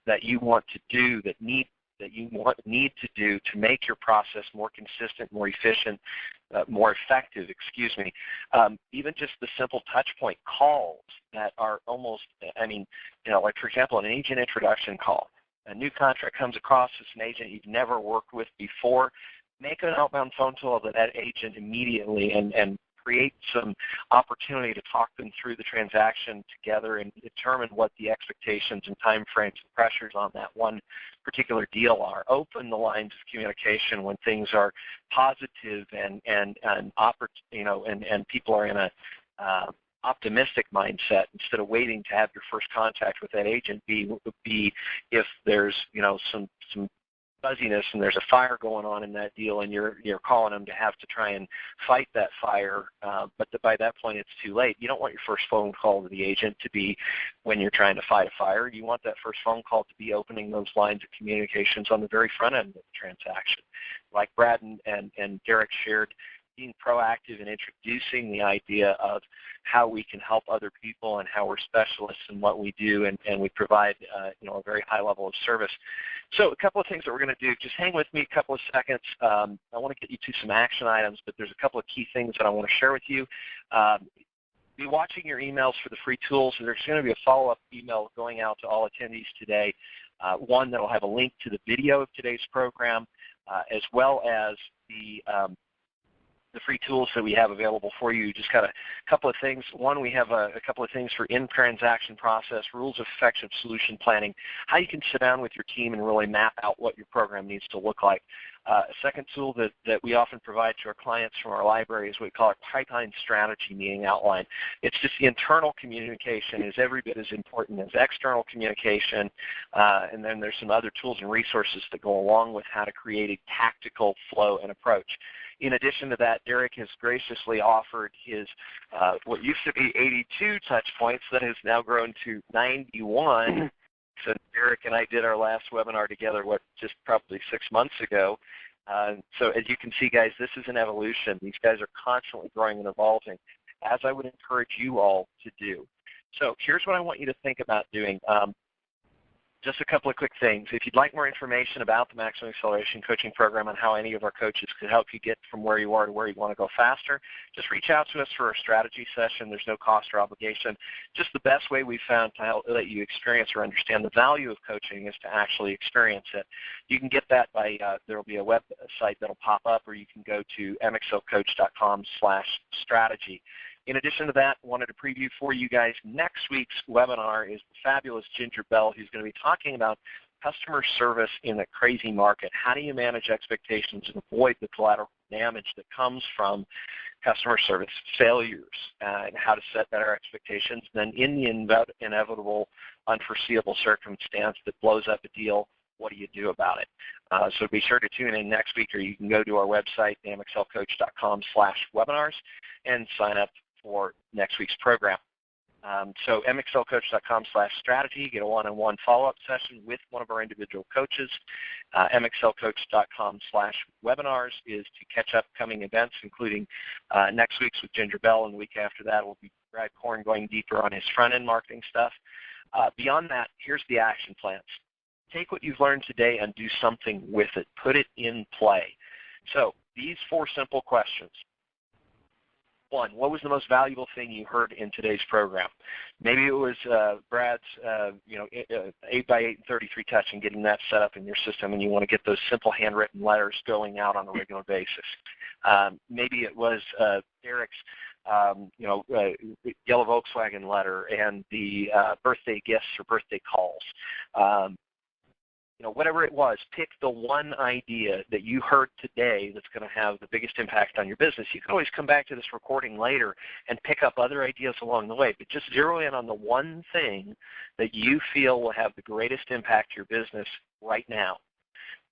that you want to do, need to do to make your process more consistent, more efficient, more effective, even just the simple touch point calls that are almost, like for example, an agent introduction call. A new contract comes across as an agent you've never worked with before. Make an outbound phone call to that agent immediately and create some opportunity to talk them through the transaction together and determine what the expectations and time frames and pressures on that one particular deal are. Open the lines of communication when things are positive and people are in a optimistic mindset, instead of waiting to have your first contact with that agent be if there's some fuzziness and there's a fire going on in that deal and you're calling them to have to try and fight that fire, but by that point it's too late. You don't want your first phone call to the agent to be when you're trying to fight a fire. You want that first phone call to be opening those lines of communications on the very front end of the transaction. Like Brad and Derek shared, being proactive and introducing the idea of how we can help other people and how we're specialists in what we do, and we provide a very high level of service. So a couple of things that we're going to do. Just hang with me a couple of seconds. I want to get you to some action items, but there's a couple of key things that I want to share with you. Be watching your emails for the free tools. So there's going to be a follow-up email going out to all attendees today, one that will have a link to the video of today's program, as well as the free tools that we have available for you. Just got a couple of things. One, we have a couple of things for in-transaction process, rules of effective solution planning, how you can sit down with your team and really map out what your program needs to look like. A second tool that we often provide to our clients from our library is what we call our pipeline strategy meeting outline. It's just the internal communication is every bit as important as external communication, and then there's some other tools and resources that go along with how to create a tactical flow and approach. In addition to that, Derek has graciously offered his what used to be 82 touch points that has now grown to 91. So Derek and I did our last webinar together, just probably 6 months ago. So as you can see, guys, this is an evolution. These guys are constantly growing and evolving, as I would encourage you all to do. So here's what I want you to think about doing. Just a couple of quick things. If you'd like more information about the Maximum Acceleration Coaching Program and how any of our coaches could help you get from where you are to where you want to go faster, just reach out to us for a strategy session. There's no cost or obligation. Just the best way we've found to help let you experience or understand the value of coaching is to actually experience it. You can get that by, there will be a website that will pop up, or you can go to mxlcoach.com/strategy. In addition to that, I wanted to preview for you guys next week's webinar is the fabulous Ginger Bell, who's going to be talking about customer service in a crazy market. How do you manage expectations and avoid the collateral damage that comes from customer service failures, and how to set better expectations? Then in the inevitable, unforeseeable circumstance that blows up a deal, what do you do about it? So be sure to tune in next week, or you can go to our website, mxlcoach.com/webinars, and sign up for next week's program. So mxlcoach.com/strategy, get a one-on-one follow-up session with one of our individual coaches. mxlcoach.com/webinars is to catch up coming events, including next week's with Ginger Bell, and the week after that will be Brad Korn going deeper on his front-end marketing stuff. Beyond that, here's the action plans. Take what you've learned today and do something with it. Put it in play. So these 4 simple questions. 1, what was the most valuable thing you heard in today's program? Maybe it was Brad's 8x8 and 33 touch and getting that set up in your system, and you want to get those simple handwritten letters going out on a regular basis. Maybe it was Derek's yellow Volkswagen letter and the birthday gifts or birthday calls. whatever it was, pick the one idea that you heard today that's going to have the biggest impact on your business. You can always come back to this recording later and pick up other ideas along the way, but just zero in on the one thing that you feel will have the greatest impact to your business right now.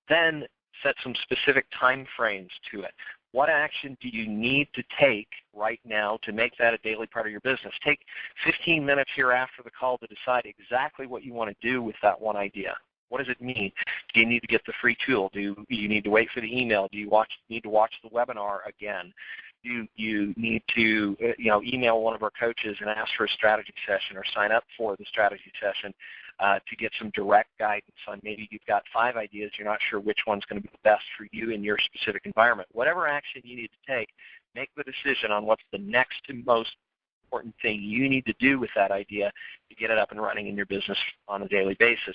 Then set some specific time frames to it. What action do you need to take right now to make that a daily part of your business? Take 15 minutes here after the call to decide exactly what you want to do with that one idea. What does it mean? Do you need to get the free tool? Do you need to wait for the email? Do you need to watch the webinar again? Do you need to email one of our coaches and ask for a strategy session or sign up for the strategy session to get some direct guidance on maybe you've got 5 ideas, you're not sure which one's going to be the best for you in your specific environment. Whatever action you need to take, make the decision on what's the next and most important thing you need to do with that idea to get it up and running in your business on a daily basis.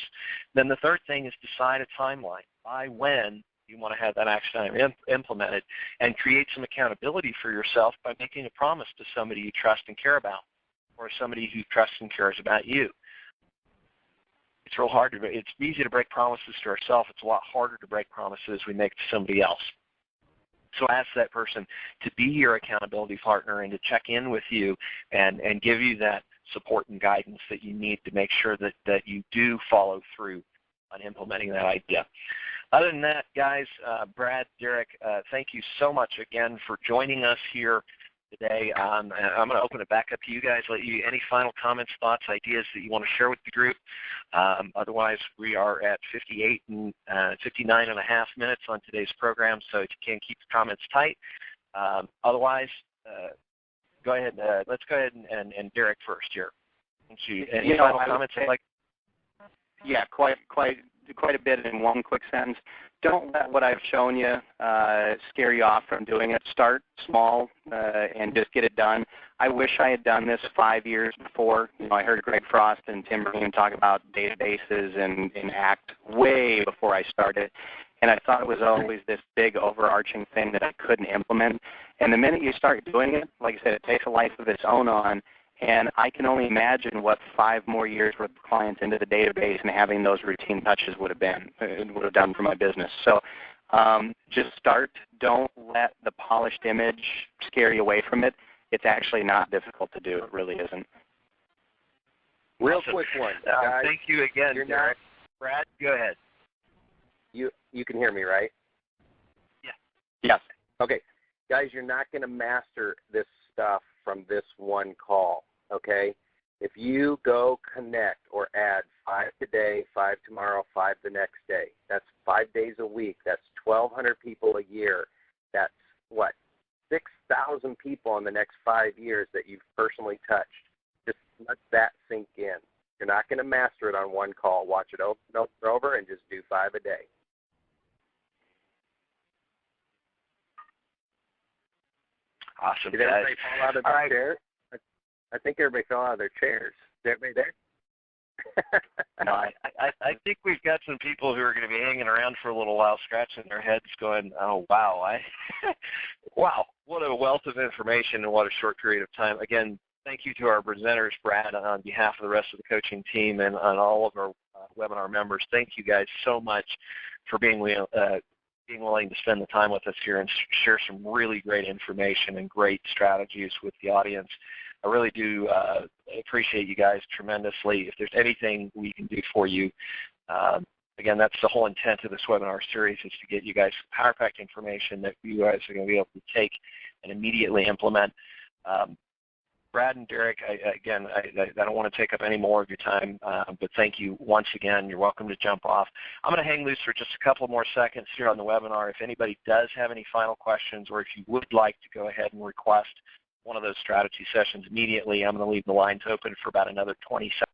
Then the third thing is decide a timeline. By when you want to have that action item implemented, and create some accountability for yourself by making a promise to somebody you trust and care about, or somebody who trusts and cares about you. It's real hard to. It's easy to break promises to ourselves. It's a lot harder to break promises we make to somebody else. So ask that person to be your accountability partner and to check in with you and give you that support and guidance that you need to make sure that you do follow through on implementing that idea. Other than that, guys, Brad, Derek, thank you so much again for joining us here today. I'm going to open it back up to you guys, let you any final comments, thoughts, ideas that you want to share with the group. Otherwise, we are at 59 and a half minutes on today's program, so if you can keep the comments tight. Otherwise, go ahead. Let's go ahead and Derek first here. Any final comments? Yeah, quite a bit in one quick sentence. Don't let what I've shown you scare you off from doing it. Start small and just get it done. I wish I had done this 5 years before. I heard Greg Frost and Tim Breen talk about databases and ACT way before I started, and I thought it was always this big overarching thing that I couldn't implement. And the minute you start doing it, like I said, it takes a life of its own on. And I can only imagine what 5 more years worth of clients into the database and having those routine touches would have done for my business. So just start. Don't let the polished image scare you away from it. It's actually not difficult to do. It really isn't. Real quick one. Guys, thank you again, Derek. Brad, go ahead. You can hear me, right? Yeah. Yes. Okay. Guys, you're not going to master this stuff from this one call. Okay, if you go connect or add 5 today, 5 tomorrow, 5 the next day, that's 5 days a week. That's 1,200 people a year. That's 6,000 people in the next 5 years that you've personally touched. Just let that sink in. You're not going to master it on one call. Watch it over and just do 5 a day. Awesome. Did everybody fall out of their chair? I think everybody fell out of their chairs. Is everybody there? No, I think we've got some people who are going to be hanging around for a little while, scratching their heads, going, "Oh wow, wow, what a wealth of information in what a short period of time." Again, thank you to our presenters, Brad, on behalf of the rest of the coaching team and on all of our webinar members. Thank you guys so much for being willing to spend the time with us here and share some really great information and great strategies with the audience. I really do appreciate you guys tremendously. If there's anything we can do for you, again, that's the whole intent of this webinar series, is to get you guys power-packed information that you guys are going to be able to take and immediately implement. Brad and Derek, I don't want to take up any more of your time, but thank you once again. You're welcome to jump off. I'm going to hang loose for just a couple more seconds here on the webinar. If anybody does have any final questions, or if you would like to go ahead and request one of those strategy sessions immediately, I'm going to leave the lines open for about another 20 seconds.